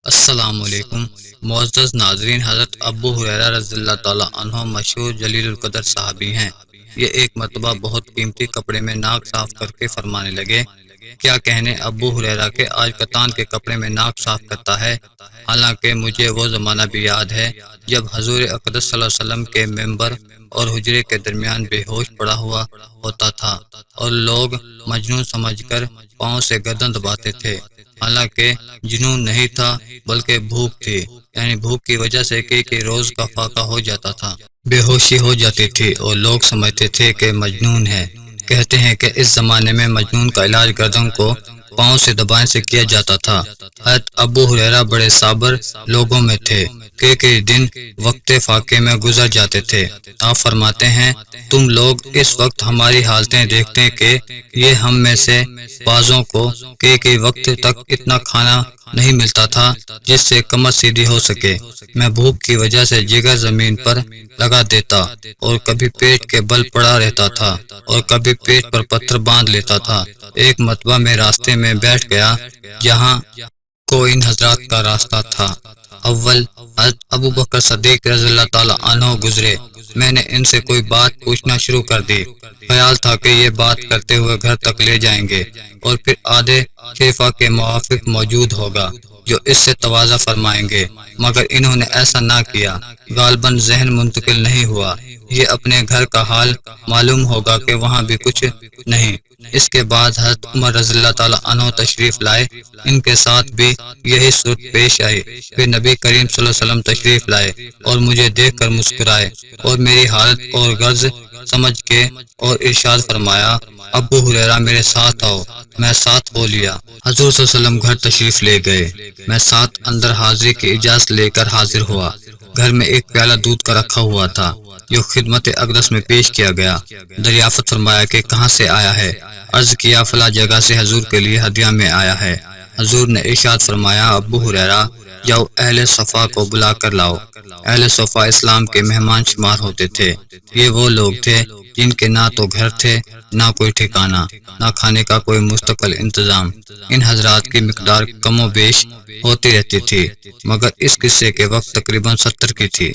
السلام علیکم معزز ناظرین، حضرت ابو ہریرہ رضی اللہ تعالیٰ عنہ مشہور جلیل القدر صحابی ہیں۔ یہ ایک مرتبہ بہت قیمتی کپڑے میں ناک صاف کر کے فرمانے لگے، کیا کہنے ابو ہریرہ کے آج کتان کے کپڑے میں ناک صاف کرتا ہے۔ حالانکہ مجھے وہ زمانہ بھی یاد ہے جب حضور اقدس صلی اللہ علیہ وسلم کے ممبر اور حجرے کے درمیان بے ہوش پڑا ہوا ہوتا تھا اور لوگ مجنون سمجھ کر پاؤں سے گردن دباتے تھے، حالانکہ جنون نہیں تھا بلکہ بھوک تھی، یعنی بھوک کی وجہ سے کئی روز کا فاقہ ہو جاتا تھا، بے ہوشی ہو جاتی تھی اور لوگ سمجھتے تھے کہ مجنون ہے۔ کہتے ہیں کہ اس زمانے میں مجنون کا علاج گردن کو پاؤں سے دبانے سے کیا جاتا تھا۔ حضرت ابو ہریرہ بڑے صابر لوگوں میں تھے، کئی دن وقت فاقے میں گزر جاتے تھے۔ آپ فرماتے ہیں، تم لوگ اس وقت ہماری حالتیں دیکھتے کہ یہ ہم میں سے بعضوں کو کئی وقت تک اتنا کھانا نہیں ملتا تھا جس سے کمر سیدھی ہو سکے۔ میں بھوک کی وجہ سے جگر زمین پر لگا دیتا اور کبھی پیٹ کے بل پڑا رہتا تھا اور کبھی پیٹ پر پتھر باندھ لیتا تھا۔ ایک مرتبہ میں راستے میں بیٹھ گیا جہاں کو ان حضرات کا راستہ تھا۔ اول حضرت ابو بکر صدیق رضی اللہ تعالیٰ عنہ گزرے۔ میں نے ان سے کوئی بات پوچھنا شروع کر دی، خیال تھا کہ یہ بات کرتے ہوئے گھر تک لے جائیں گے اور پھر آدھے خلیفہ کے موافق موجود ہوگا جو اس سے تواضع فرمائیں گے، مگر انہوں نے ایسا نہ کیا، غالباً ذہن منتقل نہیں ہوا۔ یہ اپنے گھر کا حال معلوم ہوگا کہ وہاں بھی کچھ نہیں۔ اس کے بعد حضرت عمر رضی اللہ تعالیٰ عنہ تشریف لائے، ان کے ساتھ بھی یہی صورت پیش آئی۔ پھر نبی کریم صلی اللہ علیہ وسلم تشریف لائے اور مجھے دیکھ کر مسکرائے اور میری حالت اور غرض سمجھ کے اور ارشاد فرمایا، ابو ہریرہ میرے ساتھ آؤ۔ میں ساتھ ہو لیا۔ حضور صلی اللہ علیہ وسلم گھر تشریف لے گئے۔ میں ساتھ اندر حاضری کی اجازت لے کر حاضر ہوا۔ گھر میں ایک پیالہ دودھ کا رکھا ہوا تھا جو خدمت اقدس میں پیش کیا گیا۔ دریافت فرمایا کہ کہاں سے آیا ہے؟ عرض کیا فلاں جگہ سے حضور کے لیے ہدیہ میں آیا ہے۔ حضور نے ارشاد فرمایا، ابو ہریرہ جاؤ اہل صفا کو بلا کر لاؤ۔ اہل صفا اسلام کے مہمان شمار ہوتے تھے۔ یہ وہ لوگ تھے جن کے نہ تو گھر تھے، نہ کوئی ٹھکانہ، نہ کھانے کا کوئی مستقل انتظام۔ ان حضرات کی مقدار کم و بیش ہوتی رہتی تھی، مگر اس قصے کے وقت تقریباً 70 کی تھی۔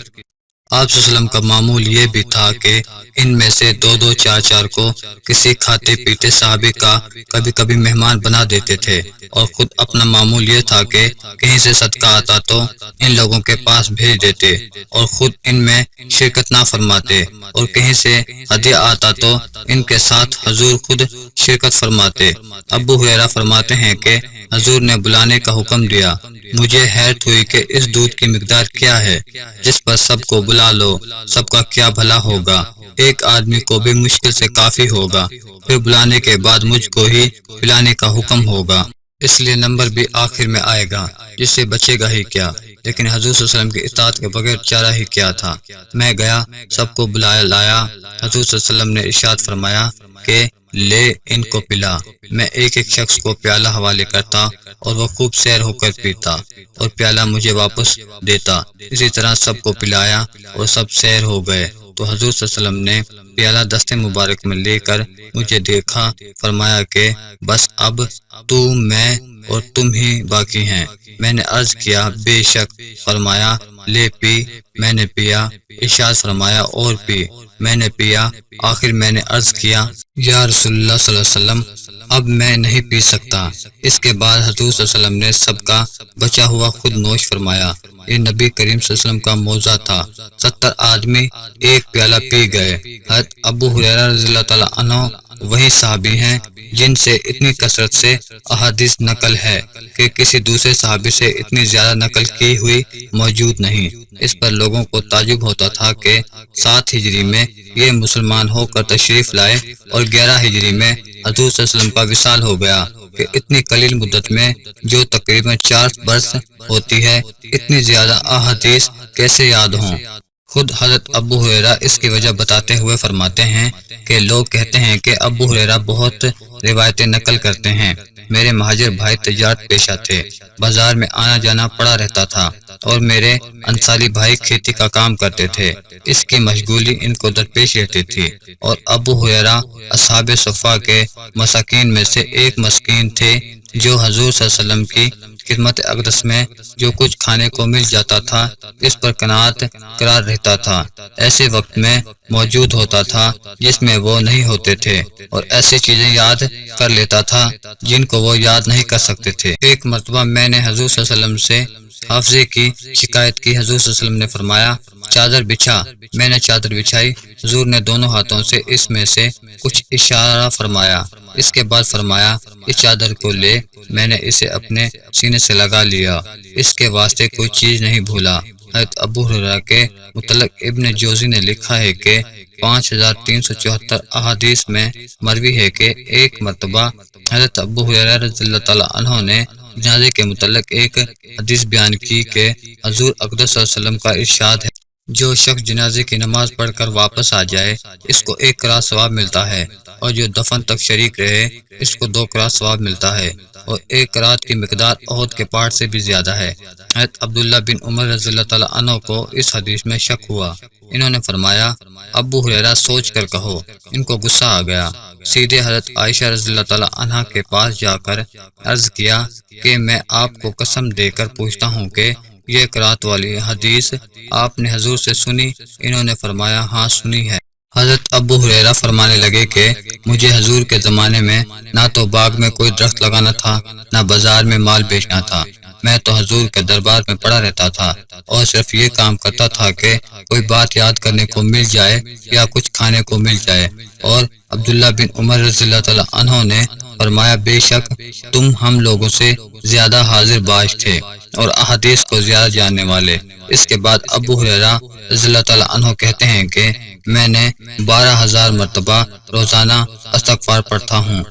آپ صلی اللہ علیہ وسلم کا معمول یہ بھی تھا کہ ان میں سے دو چار کو کسی کھاتے پیتے صحابی کا کبھی کبھی مہمان بنا دیتے تھے، اور خود اپنا معمول یہ تھا کہ کہیں سے صدقہ آتا تو ان لوگوں کے پاس بھیج دیتے اور خود ان میں شرکت نہ فرماتے، اور کہیں سے ہدیہ آتا تو ان کے ساتھ حضور خود شرکت فرماتے۔ ابو ہریرہ فرماتے ہیں کہ حضور نے بلانے کا حکم دیا۔ مجھے حیرت ہوئی کہ اس دودھ کی مقدار کیا ہے جس پر سب کو بلا لو، سب کا کیا بھلا ہوگا، ایک آدمی کو بھی مشکل سے کافی ہوگا، پھر بلانے کے بعد مجھ کو ہی پلانے کا حکم ہوگا، اس لیے نمبر بھی آخر میں آئے گا، جس سے بچے گا ہی کیا۔ لیکن حضور صلی اللہ علیہ وسلم کی اطاعت کے بغیر چارہ ہی کیا تھا۔ میں گیا، سب کو بلایا لایا۔ حضور صلی اللہ علیہ وسلم نے ارشاد فرمایا کہ لے ان کو پلا۔ میں ایک شخص کو پیالہ حوالے کرتا اور وہ خوب سیر ہو کر پیتا اور پیالہ مجھے واپس دیتا۔ اسی طرح سب کو پلایا اور سب سیر ہو گئے تو حضور صلی اللہ علیہ وسلم نے پیالہ دست مبارک میں لے کر مجھے دیکھا، فرمایا کہ بس اب تو، میں اور تم ہی باقی ہیں۔ میں نے عرض کیا بے شک۔ فرمایا لے پی۔ میں نے پیا۔ ارشاد فرمایا اور پی۔ میں نے پیا۔ آخر میں نے عرض کیا یا رسول اللہ صلی اللہ علیہ وسلم اب میں نہیں پی سکتا۔ اس کے بعد حضور صلی اللہ علیہ وسلم نے سب کا بچا ہوا خود نوش فرمایا۔ یہ نبی کریم صلی اللہ علیہ وسلم کا معجزہ تھا۔ 70 آدمی ایک پیالہ پی گئے۔ حضرت ابو ہریرہ رضی اللہ تعالیٰ عنہ وہی صحابی ہیں جن سے اتنی کثرت سے احادیث نقل ہے کہ کسی دوسرے صحابی سے اتنی زیادہ نقل کی ہوئی موجود نہیں۔ اس پر لوگوں کو تعجب ہوتا تھا کہ 7 ہجری میں یہ مسلمان ہو کر تشریف لائے اور 11 ہجری میں حضور صلی اللہ علیہ وسلم کا وصال ہو گیا، کہ اتنی قلیل مدت میں جو تقریباً 4 برس ہوتی ہے، اتنی زیادہ احادیث کیسے یاد ہوں۔ خود حضرت ابو ہریرہ اس کی وجہ بتاتے ہوئے فرماتے ہیں کہ لوگ کہتے ہیں کہ ابو ہریرہ بہت روایتیں نقل کرتے ہیں۔ میرے مہاجر بھائی تجارت پیشہ تھے، بازار میں آنا جانا پڑا رہتا تھا، اور میرے انصاری بھائی کھیتی کا کام کرتے تھے۔ اس کی مشغولی ان کو درپیش رہتی تھی، اور ابو ہریرہ اصحاب صفا کے مساکین میں سے ایک مسکین تھے جو حضور صلی اللہ علیہ وسلم کی خدمت اقدس میں جو کچھ کھانے کو مل جاتا تھا اس پر قناعت قرار رہتا تھا، ایسے وقت میں موجود ہوتا تھا جس میں وہ نہیں ہوتے تھے، اور ایسی چیزیں یاد کر لیتا تھا جن کو وہ یاد نہیں کر سکتے تھے۔ ایک مرتبہ میں نے حضور صلی اللہ علیہ وسلم سے حافظے کی شکایت کی۔ حضور صلی اللہ علیہ وسلم نے فرمایا چادر بچھا۔ میں نے چادر بچھائی، حضور نے دونوں ہاتھوں سے اس میں سے کچھ اشارہ فرمایا، اس کے بعد فرمایا اس چادر کو لے۔ میں نے اسے اپنے سینے سے لگا لیا، اس کے واسطے کوئی چیز نہیں بھولا۔ حضرت ابو ہریرہ کے متعلق ابن جوزی نے لکھا ہے کہ 5374 احادیث میں مروی ہے کہ ایک مرتبہ حضرت ابو ہریرہ رضی اللہ تعالیٰ عنہ نے جنازے کے متعلق ایک حدیث بیان کی کہ حضور اقدس صلی اللہ علیہ وسلم کا ارشاد ہے جو شخص جنازے کی نماز پڑھ کر واپس آ جائے اس کو 1 قرات ثواب ملتا ہے، اور جو دفن تک شریک رہے اس کو 2 قرات ثواب ملتا ہے، اور 1 قرات کی مقدار احد کے پہاڑ سے بھی زیادہ ہے۔ حضرت عبداللہ بن عمر رضی اللہ تعالیٰ عنہ کو اس حدیث میں شک ہوا۔ انہوں نے فرمایا ابو ہریرہ سوچ کر کہو۔ ان کو غصہ آ گیا، سیدھے حضرت عائشہ رضی اللہ تعالیٰ عنہ کے پاس جا کر عرض کیا کہ میں آپ کو قسم دے کر پوچھتا ہوں کہ یہ قرات والی حدیث آپ نے حضور سے سنی؟ انہوں نے فرمایا ہاں سنی ہے۔ حضرت ابو ہریرہ فرمانے لگے کہ مجھے حضور کے زمانے میں نہ تو باغ میں کوئی درخت لگانا تھا نہ بازار میں مال بیچنا تھا، میں تو حضور کے دربار میں پڑا رہتا تھا اور صرف یہ کام کرتا تھا کہ کوئی بات یاد کرنے کو مل جائے یا کچھ کھانے کو مل جائے۔ اور عبداللہ بن عمر رضی اللہ تعالیٰ عنہ نے فرمایا بے شک تم ہم لوگوں سے زیادہ حاضر باش تھے اور احادیث کو زیادہ جاننے والے۔ اس کے بعد ابو ہریرہ رضی اللہ تعالیٰ عنہ کہتے ہیں کہ میں نے 12,000 مرتبہ روزانہ استغفار پڑھتا ہوں۔